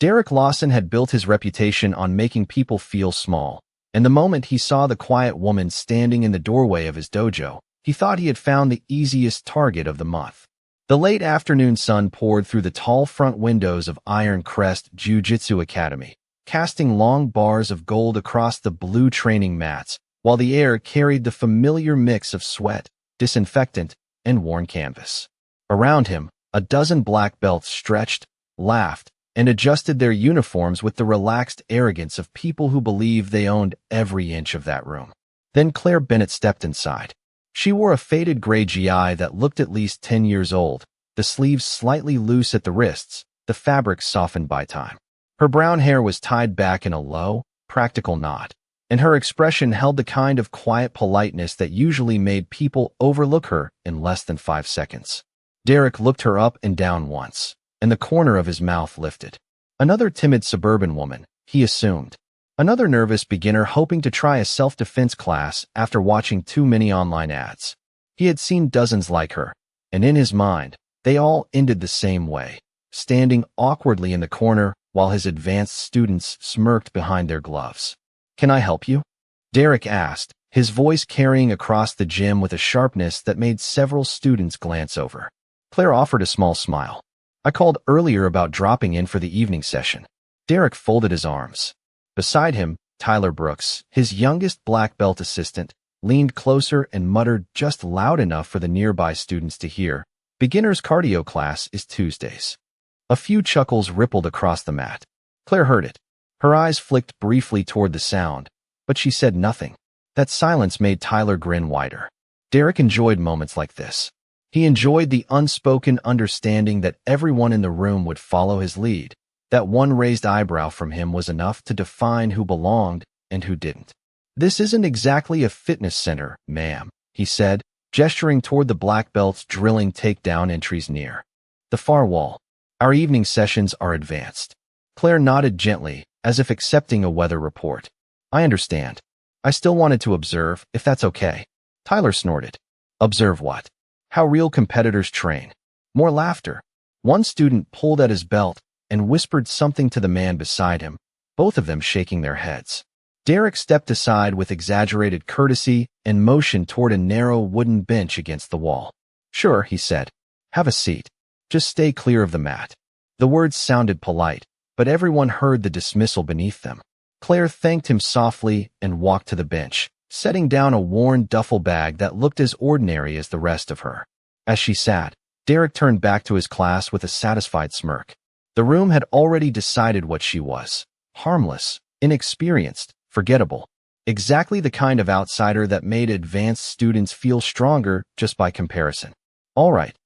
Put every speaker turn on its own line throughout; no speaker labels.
Derek Lawson had built his reputation on making people feel small, and the moment he saw the quiet woman standing in the doorway of his dojo, he thought he had found the easiest target of the month. The late afternoon sun poured through the tall front windows of Iron Crest Jiu-Jitsu Academy, casting long bars of gold across the blue training mats, while the air carried the familiar mix of sweat, disinfectant, and worn canvas. Around him, a dozen black belts stretched, laughed, and adjusted their uniforms with the relaxed arrogance of people who believed they owned every inch of that room. Then Claire Bennett stepped inside. She wore a faded gray GI that looked at least 10 years old, the sleeves slightly loose at the wrists, the fabric softened by time. Her brown hair was tied back in a low, practical knot, and her expression held the kind of quiet politeness that usually made people overlook her in less than 5 seconds. Derek looked her up and down once, and the corner of his mouth lifted. Another timid suburban woman, he assumed. Another nervous beginner hoping to try a self-defense class after watching too many online ads. He had seen dozens like her, and in his mind, they all ended the same way, standing awkwardly in the corner while his advanced students smirked behind their gloves. "Can I help you?" Derek asked, his voice carrying across the gym with a sharpness that made several students glance over. Claire offered a small smile. "I called earlier about dropping in for the evening session." Derek folded his arms. Beside him, Tyler Brooks, his youngest black belt assistant, leaned closer and muttered just loud enough for the nearby students to hear, "Beginner's cardio class is Tuesdays." A few chuckles rippled across the mat. Claire heard it. Her eyes flicked briefly toward the sound, but she said nothing. That silence made Tyler grin wider. Derek enjoyed moments like this. He enjoyed the unspoken understanding that everyone in the room would follow his lead. That one raised eyebrow from him was enough to define who belonged and who didn't. "This isn't exactly a fitness center, ma'am," he said, gesturing toward the black belts drilling takedown entries near the far wall. "Our evening sessions are advanced." Claire nodded gently, as if accepting a weather report. "I understand. I still wanted to observe, if that's okay." Tyler snorted. "Observe what?" "How real competitors train." More laughter. One student pulled at his belt and whispered something to the man beside him, both of them shaking their heads. Derek stepped aside with exaggerated courtesy and motioned toward a narrow wooden bench against the wall. "Sure," he said. "Have a seat. Just stay clear of the mat." The words sounded polite, but everyone heard the dismissal beneath them. Claire thanked him softly and walked to the bench, setting down a worn duffel bag that looked as ordinary as the rest of her. As she sat, Derek turned back to his class with a satisfied smirk. The room had already decided what she was. Harmless, inexperienced, forgettable. Exactly the kind of outsider that made advanced students feel stronger just by comparison. "All right,"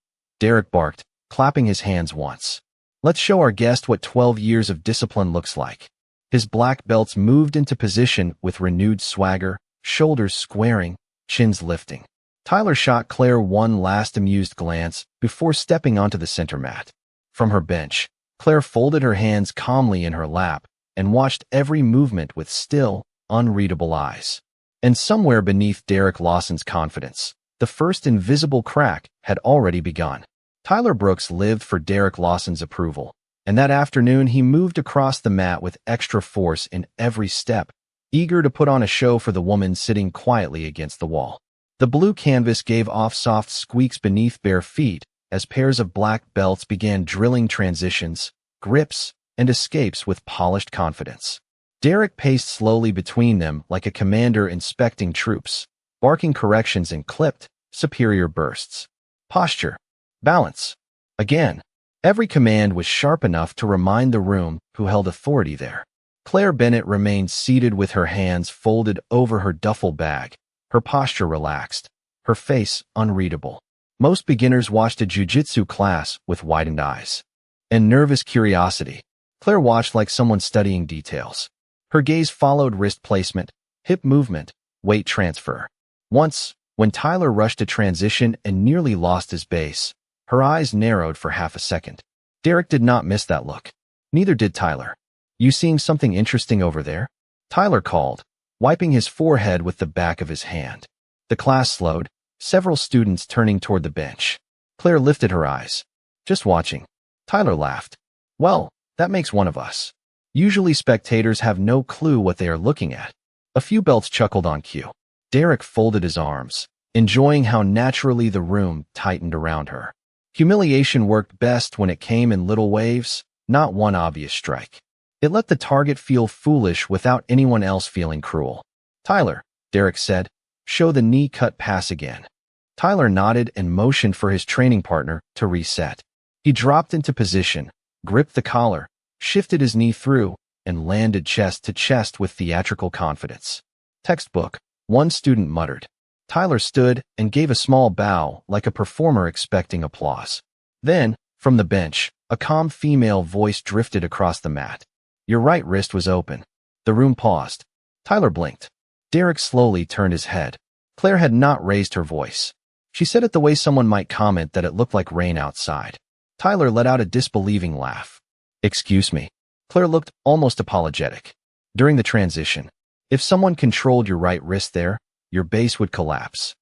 Derek barked, clapping his hands once. "Let's show our guest what 12 years of discipline looks like." His black belts moved into position with renewed swagger, shoulders squaring, chins lifting. Tyler shot Claire one last amused glance before stepping onto the center mat. From her bench, Claire folded her hands calmly in her lap and watched every movement with still, unreadable eyes. And somewhere beneath Derek Lawson's confidence, the first invisible crack had already begun. Tyler Brooks lived for Derek Lawson's approval, and that afternoon he moved across the mat with extra force in every step, eager to put on a show for the woman sitting quietly against the wall. The blue canvas gave off soft squeaks beneath bare feet as pairs of black belts began drilling transitions, grips, and escapes with polished confidence. Derek paced slowly between them like a commander inspecting troops, barking corrections in clipped, superior bursts. Posture. Balance. Again. Every command was sharp enough to remind the room who held authority there. Claire Bennett remained seated with her hands folded over her duffel bag, her posture relaxed, her face unreadable. Most beginners watched a jiu-jitsu class with widened eyes and nervous curiosity. Claire watched like someone studying details. Her gaze followed wrist placement, hip movement, weight transfer. Once, when Tyler rushed a transition and nearly lost his base, her eyes narrowed for half a second. Derek did not miss that look. Neither did Tyler. "You seeing something interesting over there?" Tyler called, wiping his forehead with the back of his hand. The class slowed, several students turning toward the bench. Claire lifted her eyes. "Just watching." Tyler laughed. "Well, That makes one of us. Usually spectators have no clue what they are looking at. A few belts chuckled on cue. Derek folded his arms, enjoying how naturally the room tightened around her. Humiliation worked best when it came in little waves, not one obvious strike. It let the target feel foolish without anyone else feeling cruel. "Tyler," Derek said, "show the knee-cut pass again." Tyler nodded and motioned for his training partner to reset. He dropped into position, gripped the collar, shifted his knee through, and landed chest to chest with theatrical confidence. "Textbook," one student muttered. Tyler stood and gave a small bow like a performer expecting applause. Then, from the bench, a calm female voice drifted across the mat. "Your right wrist was open." The room paused. Tyler blinked. Derek slowly turned his head. Claire had not raised her voice. She said it the way someone might comment that it looked like rain outside. Tyler let out a disbelieving laugh. "Excuse me." Claire looked almost apologetic. During the transition, if someone controlled your right wrist there, your base would collapse.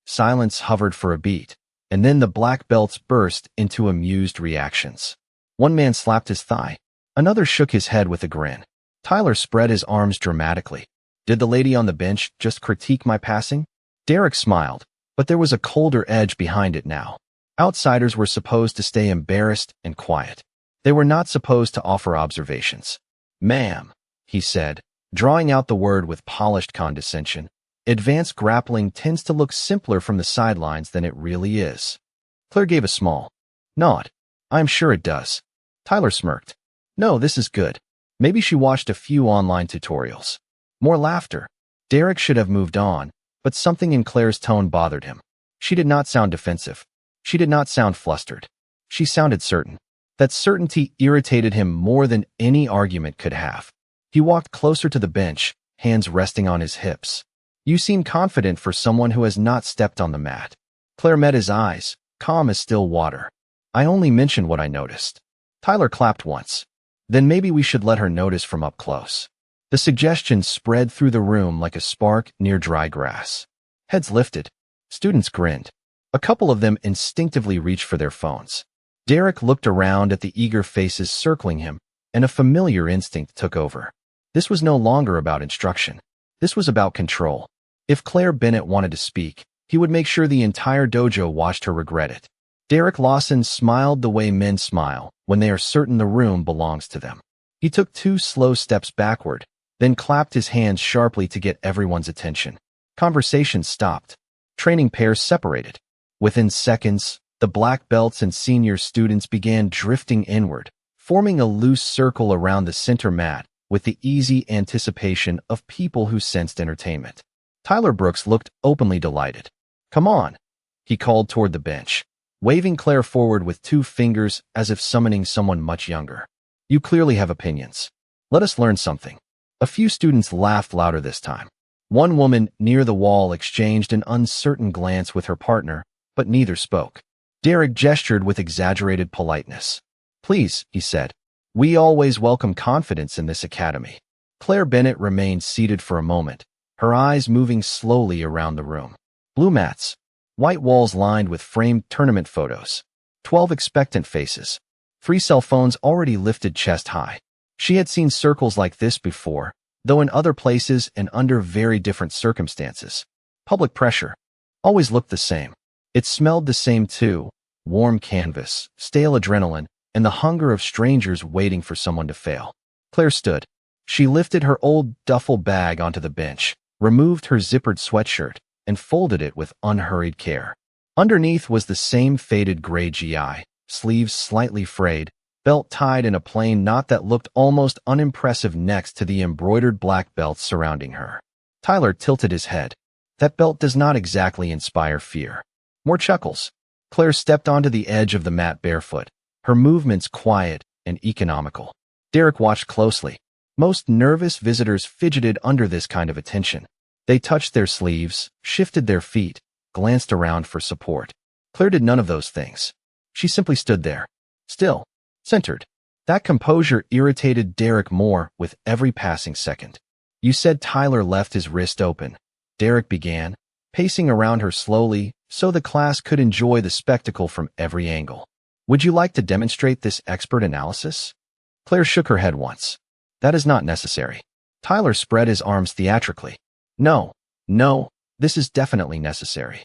Silence hovered for a beat, and then the black belts burst into amused reactions. One man slapped his thigh. Another shook his head with a grin. Tyler spread his arms dramatically. "Did the lady on the bench just critique my passing?" Derek smiled, but there was a colder edge behind it now. Outsiders were supposed to stay embarrassed and quiet. They were not supposed to offer observations. "Ma'am," he said, drawing out the word with polished condescension. "Advanced grappling tends to look simpler from the sidelines than it really is." Claire gave a small nod. "I'm sure it does." Tyler smirked. "No, this is good." Maybe she watched a few online tutorials. More laughter. Derek should have moved on, but something in Claire's tone bothered him. She did not sound defensive. She did not sound flustered. She sounded certain. That certainty irritated him more than any argument could have. He walked closer to the bench, hands resting on his hips. "You seem confident for someone who has not stepped on the mat." Claire met his eyes, calm as still water. "I only mentioned what I noticed." Tyler clapped once. "Then maybe we should let her notice from up close." The suggestion spread through the room like a spark near dry grass. Heads lifted. Students grinned. A couple of them instinctively reached for their phones. Derek looked around at the eager faces circling him, and a familiar instinct took over. This was no longer about instruction. This was about control. If Claire Bennett wanted to speak, he would make sure the entire dojo watched her regret it. Derek Lawson smiled the way men smile when they are certain the room belongs to them. He took 2 slow steps backward, then clapped his hands sharply to get everyone's attention. Conversation stopped. Training pairs separated. Within seconds, the black belts and senior students began drifting inward, forming a loose circle around the center mat with the easy anticipation of people who sensed entertainment. Tyler Brooks looked openly delighted. "Come on," he called toward the bench, waving Claire forward with 2 fingers as if summoning someone much younger. "You clearly have opinions. Let us learn something." A few students laughed louder this time. One woman near the wall exchanged an uncertain glance with her partner, but neither spoke. Derek gestured with exaggerated politeness. "Please," he said. "We always welcome confidence in this academy." Claire Bennett remained seated for a moment, her eyes moving slowly around the room. Blue mats, white walls lined with framed tournament photos, 12 expectant faces, 3 cell phones already lifted chest high. She had seen circles like this before, though in other places and under very different circumstances. Public pressure always looked the same. It smelled the same too: warm canvas, stale adrenaline, and the hunger of strangers waiting for someone to fail. Claire stood. She lifted her old duffel bag onto the bench, removed her zippered sweatshirt, and folded it with unhurried care. Underneath was the same faded gray GI, sleeves slightly frayed, belt tied in a plain knot that looked almost unimpressive next to the embroidered black belts surrounding her. Tyler tilted his head. "That belt does not exactly inspire fear." More chuckles. Claire stepped onto the edge of the mat barefoot, her movements quiet and economical. Derek watched closely. Most nervous visitors fidgeted under this kind of attention. They touched their sleeves, shifted their feet, glanced around for support. Claire did none of those things. She simply stood there, still, centered. That composure irritated Derek more with every passing second. "You said Tyler left his wrist open," Derek began, pacing around her slowly so the class could enjoy the spectacle from every angle. "Would you like to demonstrate this expert analysis?" Claire shook her head once. That is not necessary. Tyler spread his arms theatrically. No, no, this is definitely necessary.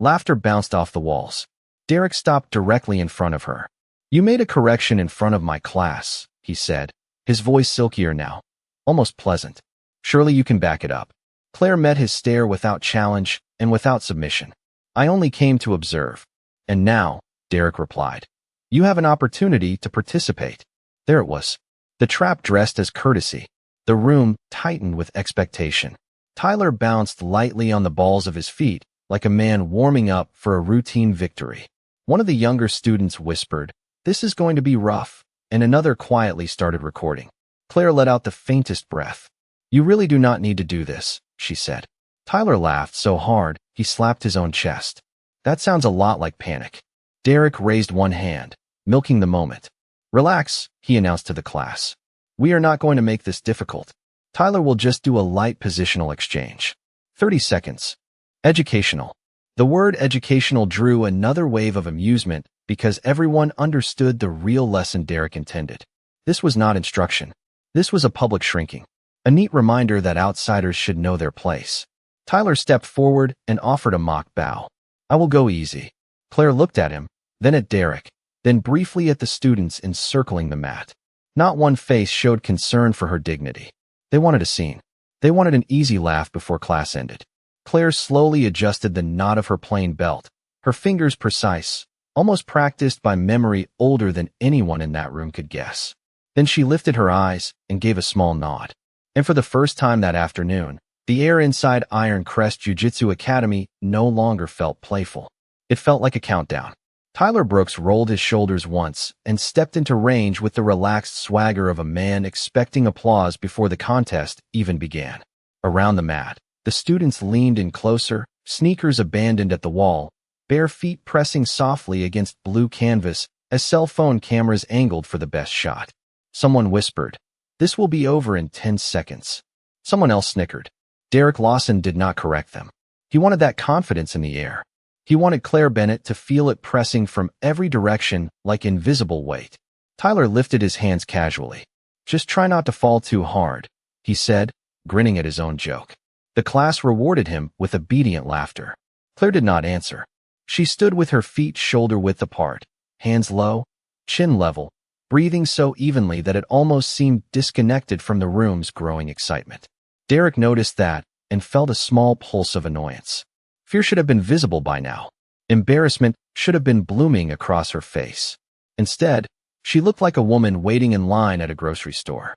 Laughter bounced off the walls. Derek stopped directly in front of her. You made a correction in front of my class, he said, his voice silkier now, almost pleasant. Surely you can back it up. Claire met his stare without challenge and without submission. I only came to observe. And now, Derek replied, you have an opportunity to participate. There it was. The trap dressed as courtesy. The room tightened with expectation. Tyler bounced lightly on the balls of his feet, like a man warming up for a routine victory. One of the younger students whispered, "This is going to be rough," and another quietly started recording. Claire let out the faintest breath. "You really do not need to do this," she said. Tyler laughed so hard, he slapped his own chest. That sounds a lot like panic. Derek raised one hand, milking the moment. "Relax," he announced to the class. "We are not going to make this difficult. Tyler will just do a light positional exchange. 30 seconds. Educational." The word educational drew another wave of amusement because everyone understood the real lesson Derek intended. This was not instruction. This was a public shrinking. A neat reminder that outsiders should know their place. Tyler stepped forward and offered a mock bow. "I will go easy." Claire looked at him, then at Derek, then briefly at the students encircling the mat. Not one face showed concern for her dignity. They wanted a scene. They wanted an easy laugh before class ended. Claire slowly adjusted the knot of her plain belt, her fingers precise, almost practiced by memory older than anyone in that room could guess. Then she lifted her eyes and gave a small nod. And for the first time that afternoon, the air inside Iron Crest Jiu-Jitsu Academy no longer felt playful. It felt like a countdown. Tyler Brooks rolled his shoulders once and stepped into range with the relaxed swagger of a man expecting applause before the contest even began. Around the mat, the students leaned in closer, sneakers abandoned at the wall, bare feet pressing softly against blue canvas as cell phone cameras angled for the best shot. Someone whispered, "This will be over in 10 seconds. Someone else snickered. Derek Lawson did not correct them. He wanted that confidence in the air. He wanted Claire Bennett to feel it pressing from every direction like invisible weight. Tyler lifted his hands casually. "Just try not to fall too hard," he said, grinning at his own joke. The class rewarded him with obedient laughter. Claire did not answer. She stood with her feet shoulder-width apart, hands low, chin level, breathing so evenly that it almost seemed disconnected from the room's growing excitement. Derek noticed that and felt a small pulse of annoyance. Fear should have been visible by now. Embarrassment should have been blooming across her face. Instead, she looked like a woman waiting in line at a grocery store.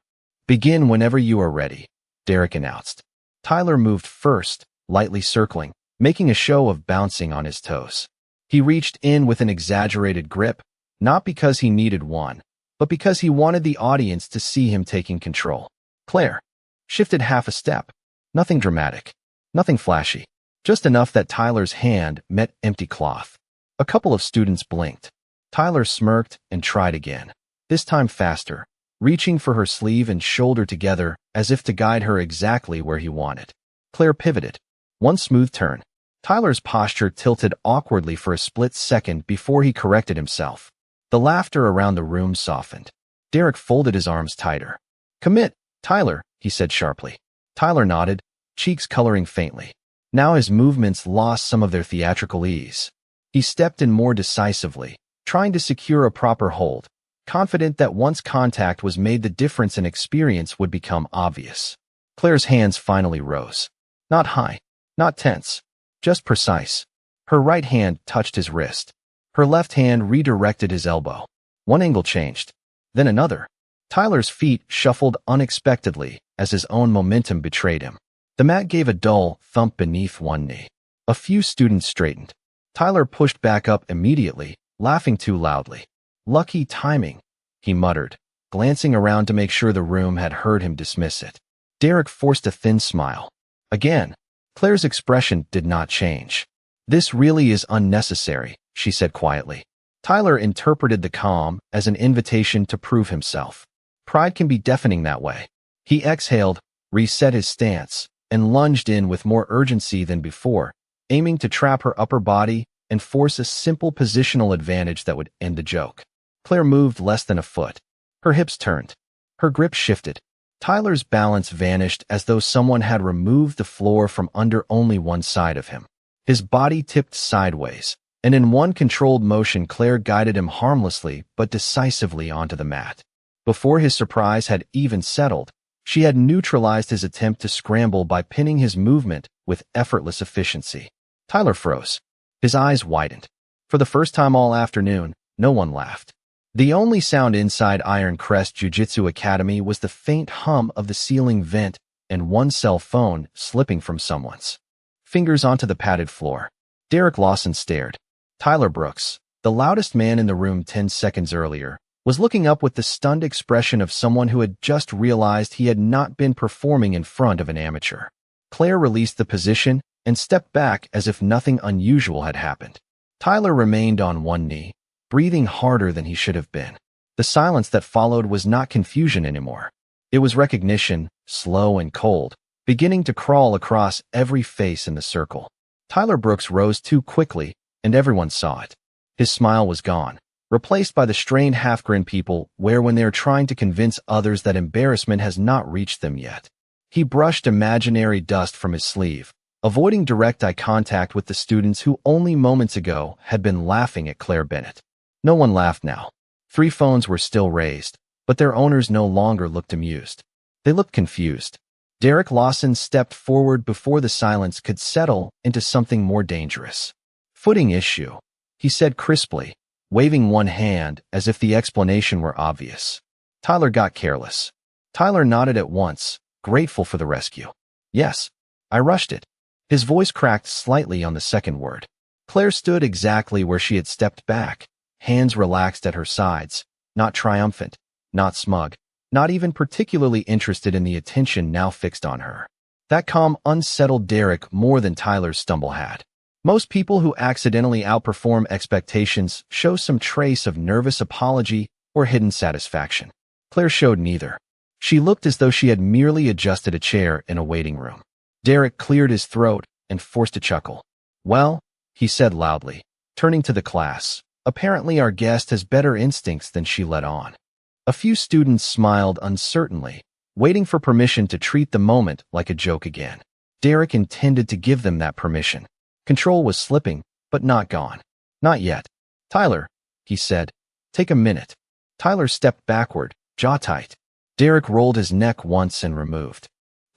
"Begin whenever you are ready," Derek announced. Tyler moved first, lightly circling, making a show of bouncing on his toes. He reached in with an exaggerated grip, not because he needed one, but because he wanted the audience to see him taking control. Claire shifted half a step. Nothing dramatic, nothing flashy. Just enough that Tyler's hand met empty cloth. A couple of students blinked. Tyler smirked and tried again, this time faster, reaching for her sleeve and shoulder together as if to guide her exactly where he wanted. Claire pivoted. One smooth turn. Tyler's posture tilted awkwardly for a split second before he corrected himself. The laughter around the room softened. Derek folded his arms tighter. "Commit, Tyler," he said sharply. Tyler nodded, cheeks coloring faintly. Now his movements lost some of their theatrical ease. He stepped in more decisively, trying to secure a proper hold, confident that once contact was made the difference in experience would become obvious. Claire's hands finally rose. Not high, not tense, just precise. Her right hand touched his wrist. Her left hand redirected his elbow. One angle changed, then another. Tyler's feet shuffled unexpectedly as his own momentum betrayed him. The mat gave a dull thump beneath one knee. A few students straightened. Tyler pushed back up immediately, laughing too loudly. "Lucky timing," he muttered, glancing around to make sure the room had heard him dismiss it. Derek forced a thin smile. Again, Claire's expression did not change. "This really is unnecessary," she said quietly. Tyler interpreted the calm as an invitation to prove himself. Pride can be deafening that way. He exhaled, reset his stance, and lunged in with more urgency than before, aiming to trap her upper body and force a simple positional advantage that would end the joke. Claire moved less than a foot. Her hips turned. Her grip shifted. Tyler's balance vanished as though someone had removed the floor from under only one side of him. His body tipped sideways, and in one controlled motion Claire guided him harmlessly but decisively onto the mat. Before his surprise had even settled, she had neutralized his attempt to scramble by pinning his movement with effortless efficiency. Tyler froze. His eyes widened. For the first time all afternoon, no one laughed. The only sound inside Iron Crest Jiu-Jitsu Academy was the faint hum of the ceiling vent and one cell phone slipping from someone's fingers onto the padded floor. Derek Lawson stared. Tyler Brooks, the loudest man in the room 10 seconds earlier, was looking up with the stunned expression of someone who had just realized he had not been performing in front of an amateur. Claire released the position and stepped back as if nothing unusual had happened. Tyler remained on one knee, breathing harder than he should have been. The silence that followed was not confusion anymore. It was recognition, slow and cold, beginning to crawl across every face in the circle. Tyler Brooks rose too quickly, and everyone saw it. His smile was gone, replaced by the strained half-grin people wear when they are trying to convince others that embarrassment has not reached them yet. He brushed imaginary dust from his sleeve, avoiding direct eye contact with the students who only moments ago had been laughing at Claire Bennett. No one laughed now. 3 phones were still raised, but their owners no longer looked amused. They looked confused. Derek Lawson stepped forward before the silence could settle into something more dangerous. Footing issue, he said crisply, waving one hand as if the explanation were obvious. Tyler got careless. Tyler nodded at once, grateful for the rescue. Yes, I rushed it. His voice cracked slightly on the second word. Claire stood exactly where she had stepped back, hands relaxed at her sides, not triumphant, not smug, not even particularly interested in the attention now fixed on her. That calm unsettled Derek more than Tyler's stumble had. Most people who accidentally outperform expectations show some trace of nervous apology or hidden satisfaction. Claire showed neither. She looked as though she had merely adjusted a chair in a waiting room. Derek cleared his throat and forced a chuckle. Well, he said loudly, turning to the class, apparently our guest has better instincts than she let on. A few students smiled uncertainly, waiting for permission to treat the moment like a joke again. Derek intended to give them that permission. Control was slipping, but not gone. Not yet. Tyler, he said, take a minute. Tyler stepped backward, jaw tight. Derek rolled his neck once and removed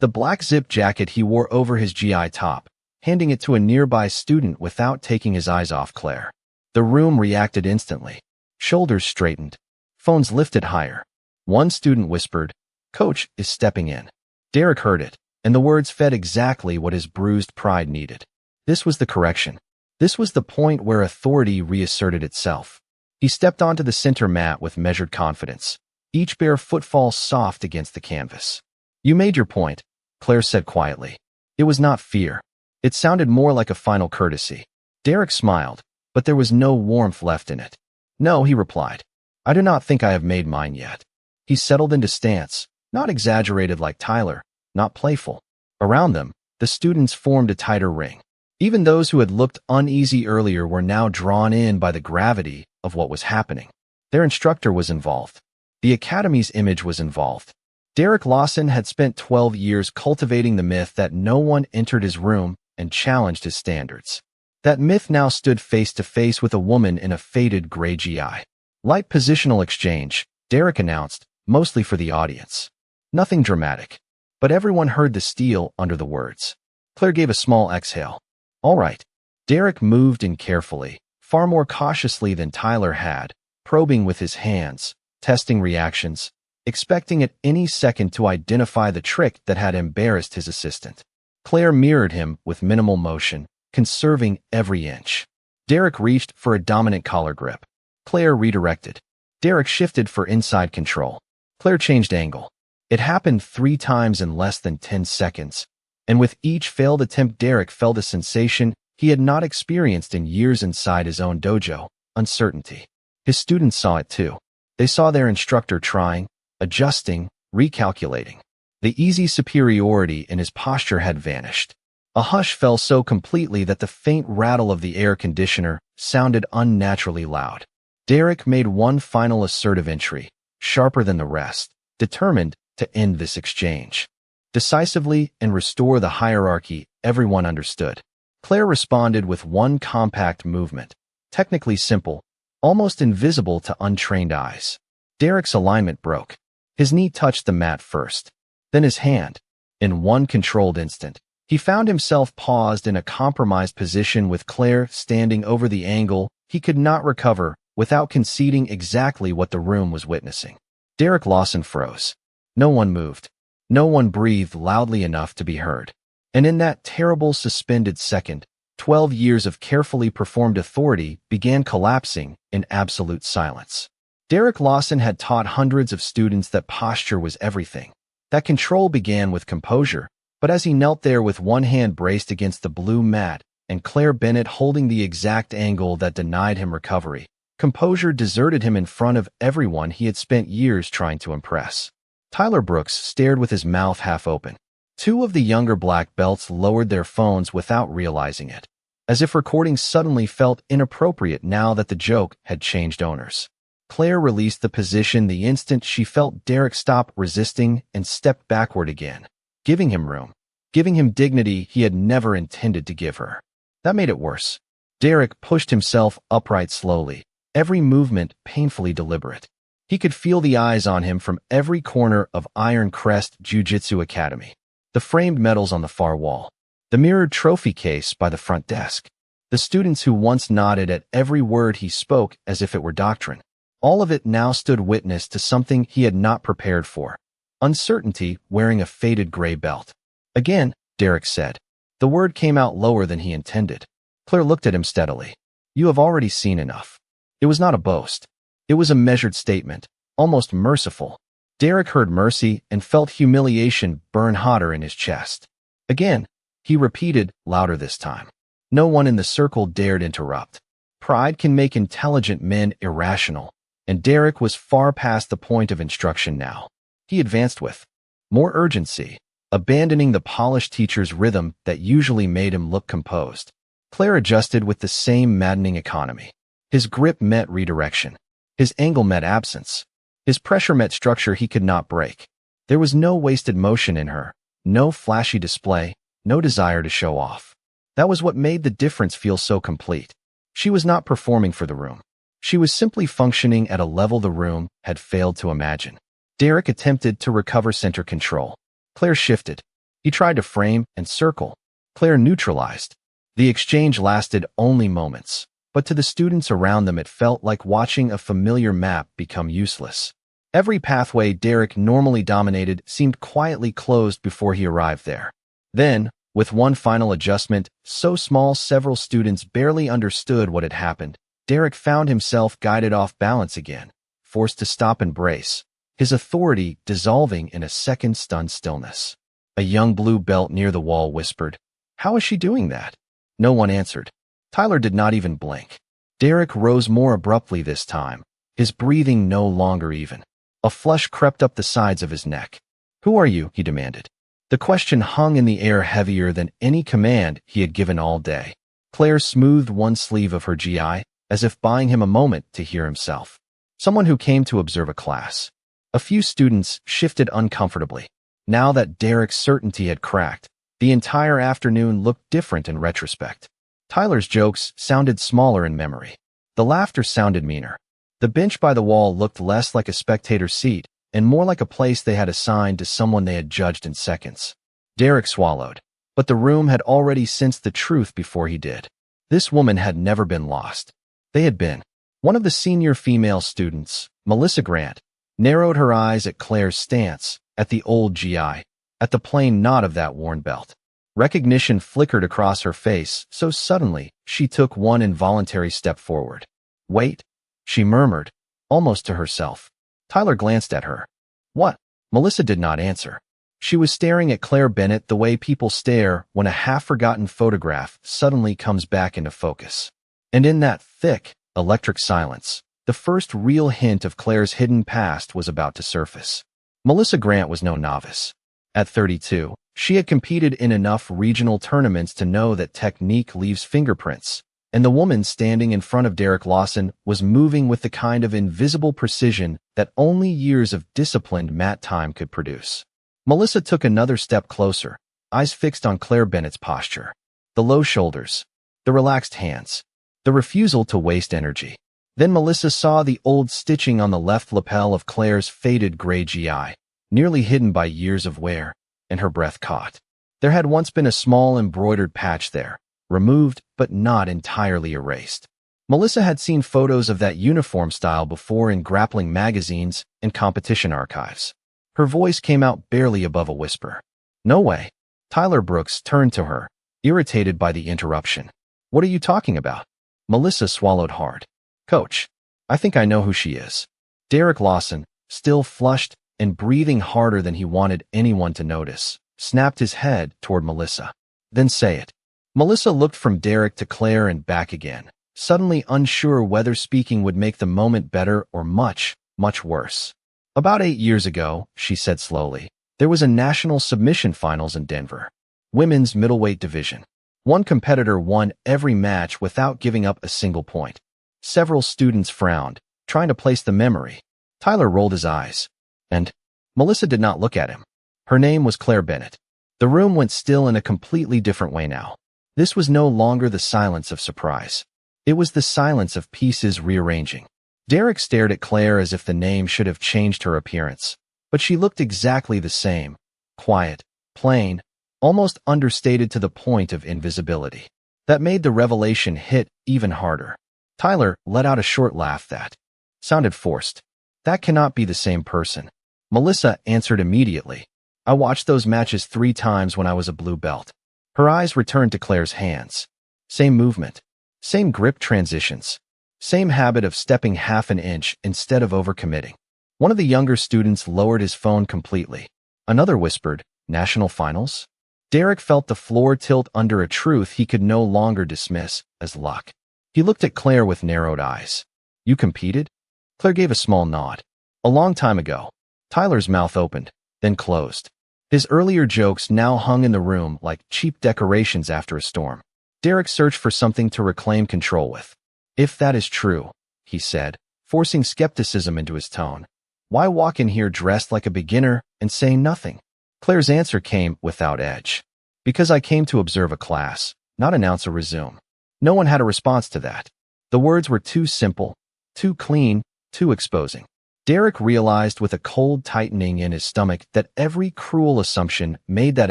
the black zip jacket he wore over his GI top, handing it to a nearby student without taking his eyes off Claire. The room reacted instantly. Shoulders straightened. Phones lifted higher. One student whispered, "Coach is stepping in." Derek heard it, and the words fed exactly what his bruised pride needed. This was the correction. This was the point where authority reasserted itself. He stepped onto the center mat with measured confidence, each bare footfall soft against the canvas. You made your point, Claire said quietly. It was not fear. It sounded more like a final courtesy. Derek smiled, but there was no warmth left in it. No, he replied. I do not think I have made mine yet. He settled into stance, not exaggerated like Tyler, not playful. Around them, the students formed a tighter ring. Even those who had looked uneasy earlier were now drawn in by the gravity of what was happening. Their instructor was involved. The academy's image was involved. Derek Lawson had spent 12 years cultivating the myth that no one entered his room and challenged his standards. That myth now stood face to face with a woman in a faded gray GI. Light positional exchange, Derek announced, mostly for the audience. Nothing dramatic, but everyone heard the steel under the words. Claire gave a small exhale. All right. Derek moved in carefully, far more cautiously than Tyler had, probing with his hands, testing reactions, expecting at any second to identify the trick that had embarrassed his assistant. Claire mirrored him with minimal motion, conserving every inch. Derek reached for a dominant collar grip. Claire redirected. Derek shifted for inside control. Claire changed angle. It happened 3 times in less than 10 seconds, and with each failed attempt Derek felt a sensation he had not experienced in years inside his own dojo, uncertainty. His students saw it too. They saw their instructor trying, adjusting, recalculating. The easy superiority in his posture had vanished. A hush fell so completely that the faint rattle of the air conditioner sounded unnaturally loud. Derek made one final assertive entry, sharper than the rest, determined to end this exchange. Decisively and restore the hierarchy everyone understood. Claire responded with one compact movement, technically simple, almost invisible to untrained eyes. Derek's alignment broke. His knee touched the mat first, then his hand. In one controlled instant, he found himself paused in a compromised position with Claire standing over the angle he could not recover without conceding exactly what the room was witnessing. Derek Lawson froze. No one moved. No one breathed loudly enough to be heard. And in that terrible suspended second, 12 years of carefully performed authority began collapsing in absolute silence. Derek Lawson had taught hundreds of students that posture was everything. That control began with composure, but as he knelt there with one hand braced against the blue mat and Claire Bennett holding the exact angle that denied him recovery, composure deserted him in front of everyone he had spent years trying to impress. Tyler Brooks stared with his mouth half open. Two of the younger black belts lowered their phones without realizing it, as if recording suddenly felt inappropriate now that the joke had changed owners. Claire released the position the instant she felt Derek stop resisting and stepped backward again, giving him room, giving him dignity he had never intended to give her. That made it worse. Derek pushed himself upright slowly, every movement painfully deliberate. He could feel the eyes on him from every corner of Iron Crest Jiu-Jitsu Academy. The framed medals on the far wall, the mirrored trophy case by the front desk, the students who once nodded at every word he spoke as if it were doctrine. All of it now stood witness to something he had not prepared for. Uncertainty wearing a faded gray belt. Again, Derek said. The word came out lower than he intended. Claire looked at him steadily. You have already seen enough. It was not a boast. It was a measured statement, almost merciful. Derek heard mercy and felt humiliation burn hotter in his chest. Again, he repeated, louder this time. No one in the circle dared interrupt. Pride can make intelligent men irrational, and Derek was far past the point of instruction now. He advanced with more urgency, abandoning the polished teacher's rhythm that usually made him look composed. Claire adjusted with the same maddening economy. His grip met redirection. His angle met absence. His pressure met structure he could not break. There was no wasted motion in her, no flashy display, no desire to show off. That was what made the difference feel so complete. She was not performing for the room. She was simply functioning at a level the room had failed to imagine. Derek attempted to recover center control. Claire shifted. He tried to frame and circle. Claire neutralized. The exchange lasted only moments, but to the students around them it felt like watching a familiar map become useless. Every pathway Derek normally dominated seemed quietly closed before he arrived there. Then, with one final adjustment, so small several students barely understood what had happened, Derek found himself guided off balance again, forced to stop and brace, his authority dissolving in a second stunned stillness. A young blue belt near the wall whispered, "How is she doing that?" No one answered. Tyler did not even blink. Derek rose more abruptly this time, his breathing no longer even. A flush crept up the sides of his neck. "Who are you?" he demanded. The question hung in the air heavier than any command he had given all day. Claire smoothed one sleeve of her GI, as if buying him a moment to hear himself. Someone who came to observe a class. A few students shifted uncomfortably. Now that Derek's certainty had cracked, the entire afternoon looked different in retrospect. Tyler's jokes sounded smaller in memory. The laughter sounded meaner. The bench by the wall looked less like a spectator seat and more like a place they had assigned to someone they had judged in seconds. Derek swallowed, but the room had already sensed the truth before he did. This woman had never been lost. They had been. One of the senior female students, Melissa Grant, narrowed her eyes at Claire's stance, at the old GI, at the plain knot of that worn belt. Recognition flickered across her face so suddenly she took one involuntary step forward. "Wait," she murmured, almost to herself. Tyler glanced at her. "What?" Melissa did not answer. She was staring at Claire Bennett the way people stare when a half-forgotten photograph suddenly comes back into focus. And in that thick, electric silence, the first real hint of Claire's hidden past was about to surface. Melissa Grant was no novice. At 32, she had competed in enough regional tournaments to know that technique leaves fingerprints, and the woman standing in front of Derek Lawson was moving with the kind of invisible precision that only years of disciplined mat time could produce. Melissa took another step closer, eyes fixed on Claire Bennett's posture. The low shoulders, the relaxed hands, the refusal to waste energy. Then Melissa saw the old stitching on the left lapel of Claire's faded gray GI, nearly hidden by years of wear, and her breath caught. There had once been a small embroidered patch there, removed but not entirely erased. Melissa had seen photos of that uniform style before in grappling magazines and competition archives. Her voice came out barely above a whisper. "No way." Tyler Brooks turned to her, irritated by the interruption. "What are you talking about?" Melissa swallowed hard. "Coach, I think I know who she is." Derek Lawson, still flushed and breathing harder than he wanted anyone to notice, snapped his head toward Melissa. "Then say it." Melissa looked from Derek to Claire and back again, suddenly unsure whether speaking would make the moment better or much, much worse. "About 8 years ago," she said slowly, "there was a national submission finals in Denver. Women's middleweight division. One competitor won every match without giving up a single point. Several students frowned, trying to place the memory. Tyler rolled his eyes. And Melissa did not look at him. Her name was Claire Bennett. The room went still in a completely different way now. This was no longer the silence of surprise. It was the silence of pieces rearranging. Derek stared at Claire as if the name should have changed her appearance, but she looked exactly the same, quiet, plain, almost understated to the point of invisibility. That made the revelation hit even harder. Tyler let out a short laugh that sounded forced. "That cannot be the same person." Melissa answered immediately. "I watched those matches 3 times when I was a blue belt." Her eyes returned to Claire's hands. Same movement, same grip transitions, same habit of stepping half an inch instead of overcommitting. One of the younger students lowered his phone completely. Another whispered, "National finals?" Derek felt the floor tilt under a truth he could no longer dismiss as luck. He looked at Claire with narrowed eyes. "You competed?" Claire gave a small nod. "A long time ago." Tyler's mouth opened, then closed. His earlier jokes now hung in the room like cheap decorations after a storm. Derek searched for something to reclaim control with. "If that is true," he said, forcing skepticism into his tone, "why walk in here dressed like a beginner and say nothing?" Claire's answer came without edge. "Because I came to observe a class, not announce a resume." No one had a response to that. The words were too simple, too clean, too exposing. Derek realized with a cold tightening in his stomach that every cruel assumption made that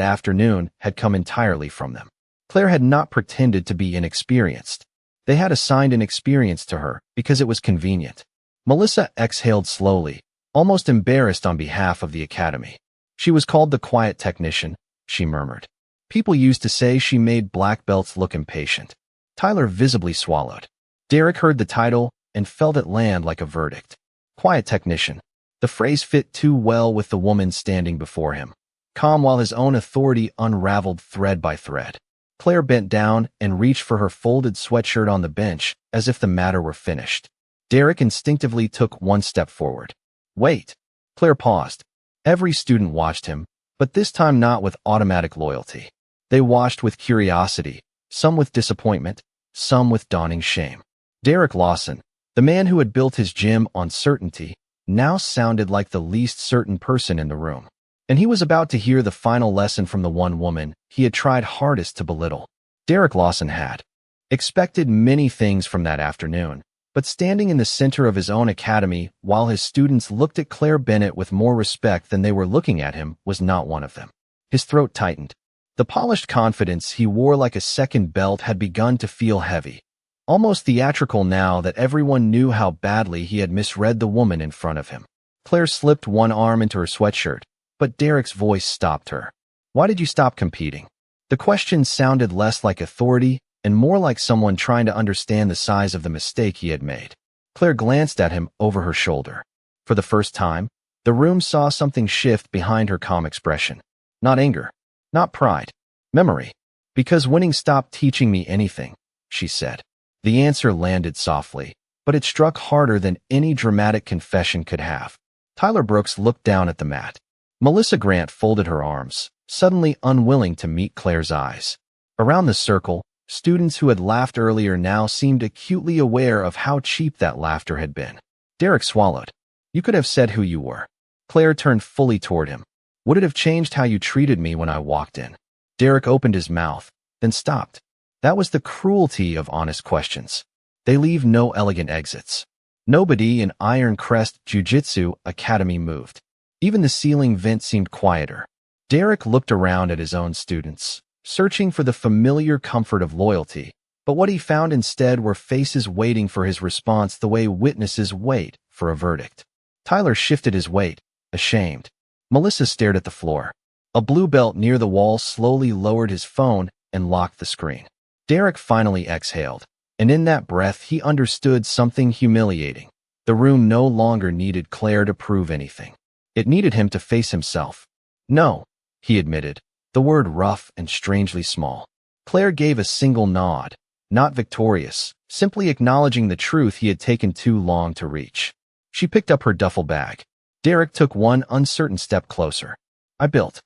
afternoon had come entirely from them. Claire had not pretended to be inexperienced. They had assigned an experience to her because it was convenient. Melissa exhaled slowly, almost embarrassed on behalf of the academy. She was called the quiet technician, she murmured. People used to say she made black belts look impatient. Tyler visibly swallowed. Derek heard the title and felt it land like a verdict. Quiet technician. The phrase fit too well with the woman standing before him, calm while his own authority unraveled thread by thread. Claire bent down and reached for her folded sweatshirt on the bench as if the matter were finished. Derek instinctively took one step forward. "Wait." Claire paused. Every student watched him, but this time not with automatic loyalty. They watched with curiosity, some with disappointment, some with dawning shame. Derek Lawson, the man who had built his gym on certainty, now sounded like the least certain person in the room. And he was about to hear the final lesson from the one woman he had tried hardest to belittle. Derek Lawson had expected many things from that afternoon, but standing in the center of his own academy while his students looked at Claire Bennett with more respect than they were looking at him was not one of them. His throat tightened. The polished confidence he wore like a second belt had begun to feel heavy, almost theatrical now that everyone knew how badly he had misread the woman in front of him. Claire slipped one arm into her sweatshirt, but Derek's voice stopped her. "Why did you stop competing?" The question sounded less like authority and more like someone trying to understand the size of the mistake he had made. Claire glanced at him over her shoulder. For the first time, the room saw something shift behind her calm expression. Not anger, not pride, memory. "Because winning stopped teaching me anything," she said. The answer landed softly, but it struck harder than any dramatic confession could have. Tyler Brooks looked down at the mat. Melissa Grant folded her arms, suddenly unwilling to meet Claire's eyes. Around the circle, Students who had laughed earlier now seemed acutely aware of how cheap that laughter had been. Derek swallowed. You could have said who you were. Claire turned fully toward him. Would it have changed how you treated me when I walked in? Derek opened his mouth, then stopped. That was the cruelty of honest questions. They leave no elegant exits. Nobody in Iron Crest Jiu-Jitsu Academy moved. Even the ceiling vent seemed quieter. Derek looked around at his own students, searching for the familiar comfort of loyalty, but what he found instead were faces waiting for his response the way witnesses wait for a verdict. Tyler shifted his weight, ashamed. Melissa stared at the floor. A blue belt near the wall slowly lowered his phone and locked the screen. Derek finally exhaled, and in that breath he understood something humiliating. The room no longer needed Claire to prove anything. It needed him to face himself. No, he admitted, the word rough and strangely small. Claire gave a single nod, not victorious, simply acknowledging the truth he had taken too long to reach. She picked up her duffel bag. Derek took one uncertain step closer. I built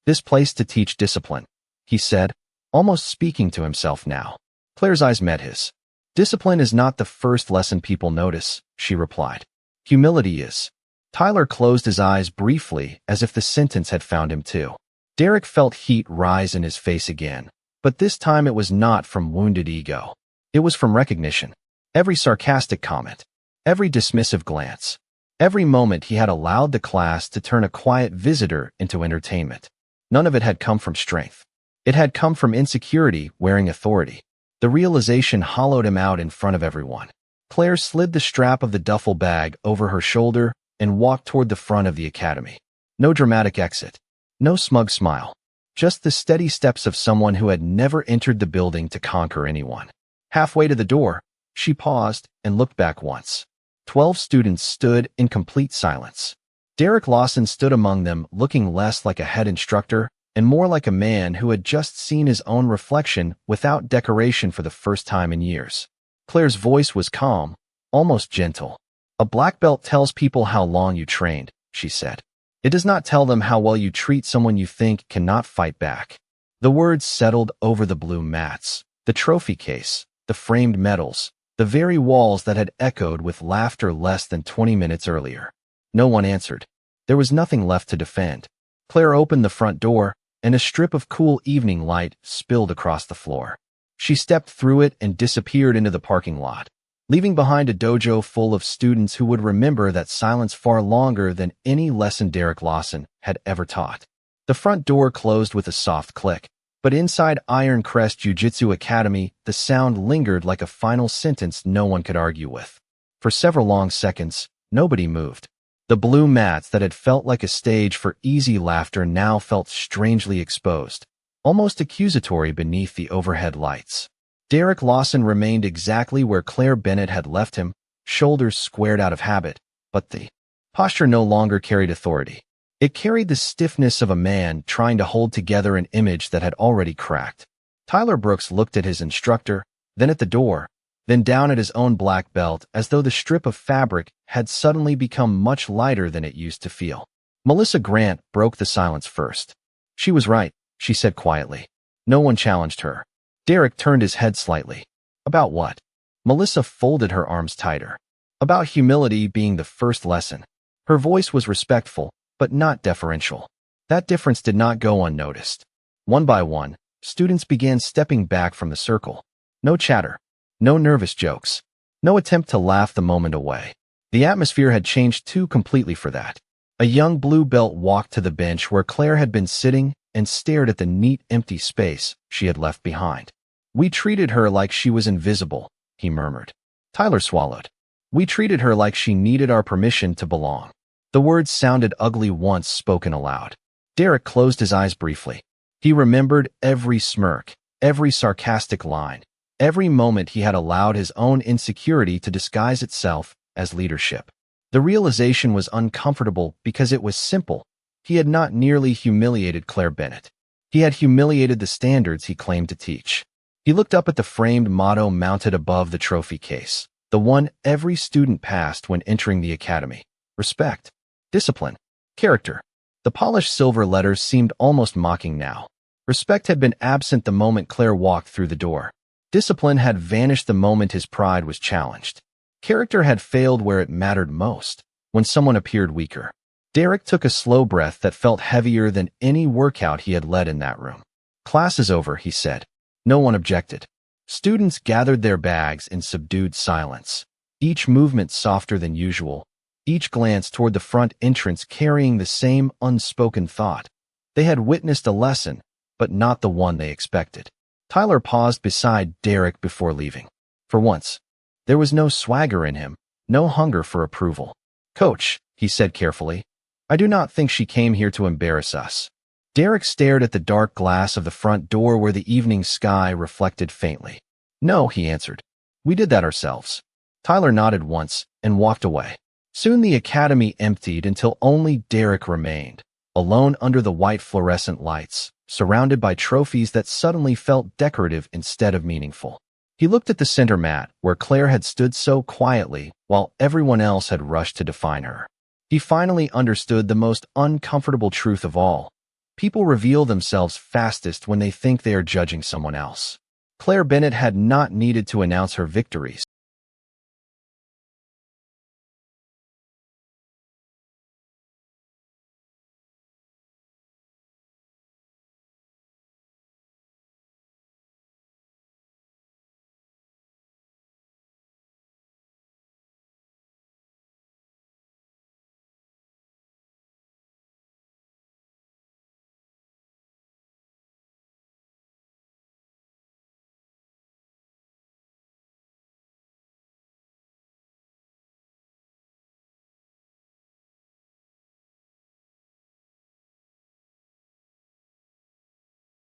this place to teach discipline, he said, almost speaking to himself now. Claire's eyes met his. Discipline is not the first lesson people notice, she replied. Humility is. Tyler closed his eyes briefly as if the sentence had found him too. Derek felt heat rise in his face again, but this time it was not from wounded ego. It was from recognition. Every sarcastic comment, every dismissive glance, every moment he had allowed the class to turn a quiet visitor into entertainment. None of it had come from strength. It had come from insecurity wearing authority. The realization hollowed him out in front of everyone. Claire slid the strap of the duffel bag over her shoulder and walked toward the front of the academy. No dramatic exit. No smug smile. Just the steady steps of someone who had never entered the building to conquer anyone. Halfway to the door, she paused and looked back once. 12 students stood in complete silence. Derek Lawson stood among them, looking less like a head instructor and more like a man who had just seen his own reflection without decoration for the first time in years. Claire's voice was calm, almost gentle. A black belt tells people how long you trained, she said. It does not tell them how well you treat someone you think cannot fight back. The words settled over the blue mats, the trophy case, the framed medals, the very walls that had echoed with laughter less than 20 minutes earlier. No one answered. There was nothing left to defend. Claire opened the front door, and a strip of cool evening light spilled across the floor. She stepped through it and disappeared into the parking lot, leaving behind a dojo full of students who would remember that silence far longer than any lesson Derek Lawson had ever taught. The front door closed with a soft click, but inside Iron Crest Jiu-Jitsu Academy, the sound lingered like a final sentence no one could argue with. For several long seconds, nobody moved. The blue mats that had felt like a stage for easy laughter now felt strangely exposed, almost accusatory beneath the overhead lights. Derek Lawson remained exactly where Claire Bennett had left him, shoulders squared out of habit, but the posture no longer carried authority. It carried the stiffness of a man trying to hold together an image that had already cracked. Tyler Brooks looked at his instructor, then at the door, then down at his own black belt as though the strip of fabric had suddenly become much lighter than it used to feel. Melissa Grant broke the silence first. She was right, she said quietly. No one challenged her. Derek turned his head slightly. About what? Melissa folded her arms tighter. About humility being the first lesson. Her voice was respectful, but not deferential. That difference did not go unnoticed. One by one, students began stepping back from the circle. No chatter. No nervous jokes. No attempt to laugh the moment away. The atmosphere had changed too completely for that. A young blue belt walked to the bench where Claire had been sitting and stared at the neat, empty space she had left behind. We treated her like she was invisible, he murmured. Tyler swallowed. We treated her like she needed our permission to belong. The words sounded ugly once spoken aloud. Derek closed his eyes briefly. He remembered every smirk, every sarcastic line, every moment he had allowed his own insecurity to disguise itself as leadership. The realization was uncomfortable because it was simple. He had not nearly humiliated Claire Bennett. He had humiliated the standards he claimed to teach. He looked up at the framed motto mounted above the trophy case, the one every student passed when entering the academy. Respect, discipline, character. The polished silver letters seemed almost mocking now. Respect had been absent the moment Claire walked through the door. Discipline had vanished the moment his pride was challenged. Character had failed where it mattered most, when someone appeared weaker. Derek took a slow breath that felt heavier than any workout he had led in that room. "Class is over," he said. No one objected. Students gathered their bags in subdued silence, each movement softer than usual, each glance toward the front entrance carrying the same unspoken thought. They had witnessed a lesson, but not the one they expected. Tyler paused beside Derek before leaving. For once, there was no swagger in him, no hunger for approval. "Coach," he said carefully, "I do not think she came here to embarrass us." Derek stared at the dark glass of the front door where the evening sky reflected faintly. "No," he answered. "We did that ourselves." Tyler nodded once and walked away. Soon the academy emptied until only Derek remained, alone under the white fluorescent lights, surrounded by trophies that suddenly felt decorative instead of meaningful. He looked at the center mat, where Claire had stood so quietly while everyone else had rushed to define her. He finally understood the most uncomfortable truth of all. People reveal themselves fastest when they think they are judging someone else. Claire Bennett had not needed to announce her victories.